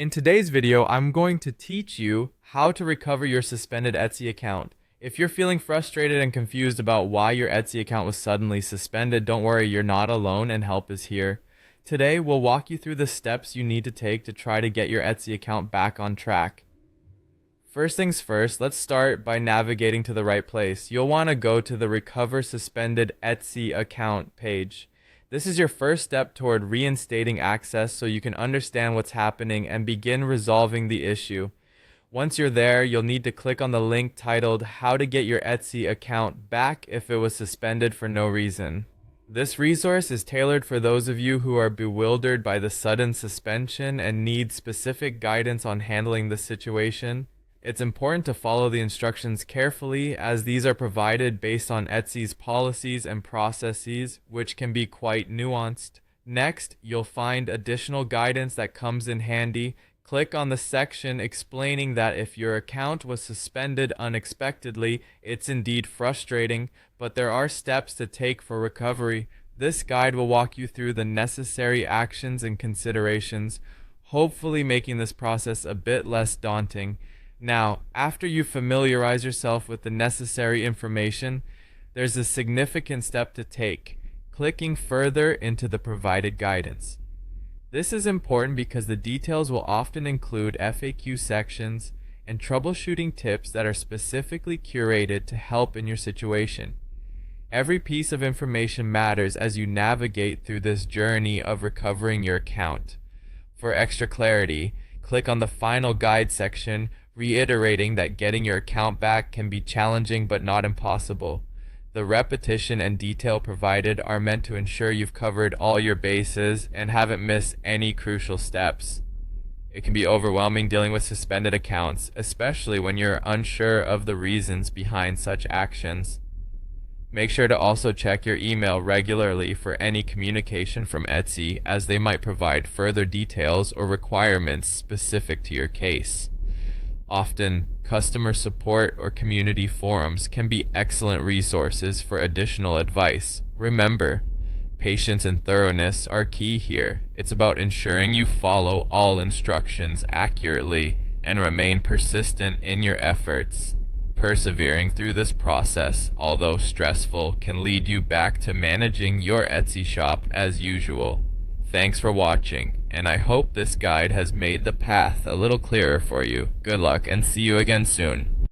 In today's video, I'm going to teach you how to recover your suspended Etsy account. If you're feeling frustrated and confused about why your Etsy account was suddenly suspended, don't worry, you're not alone and help is here. Today, we'll walk you through the steps you need to take to try to get your Etsy account back on track. First things first, let's start by navigating to the right place. You'll want to go to the Recover Suspended Etsy Account page. This is your first step toward reinstating access so you can understand what's happening and begin resolving the issue. Once you're there, you'll need to click on the link titled How to Get Your Etsy Account Back If It Was Suspended for No Reason. This resource is tailored for those of you who are bewildered by the sudden suspension and need specific guidance on handling the situation. It's important to follow the instructions carefully as these are provided based on Etsy's policies and processes, which can be quite nuanced. Next, you'll find additional guidance that comes in handy. Click on the section explaining that if your account was suspended unexpectedly, it's indeed frustrating, but there are steps to take for recovery. This guide will walk you through the necessary actions and considerations, hopefully making this process a bit less daunting. Now, after you familiarize yourself with the necessary information, there's a significant step to take, clicking further into the provided guidance. This is important because the details will often include FAQ sections and troubleshooting tips that are specifically curated to help in your situation. Every piece of information matters as you navigate through this journey of recovering your account. For extra clarity, click on the final guide section, reiterating that getting your account back can be challenging but not impossible. The repetition and detail provided are meant to ensure you've covered all your bases and haven't missed any crucial steps. It can be overwhelming dealing with suspended accounts, especially when you're unsure of the reasons behind such actions. Make sure to also check your email regularly for any communication from Etsy, as they might provide further details or requirements specific to your case. Often, customer support or community forums can be excellent resources for additional advice. Remember, patience and thoroughness are key here. It's about ensuring you follow all instructions accurately and remain persistent in your efforts. Persevering through this process, although stressful, can lead you back to managing your Etsy shop as usual. Thanks for watching, and I hope this guide has made the path a little clearer for you. Good luck and see you again soon.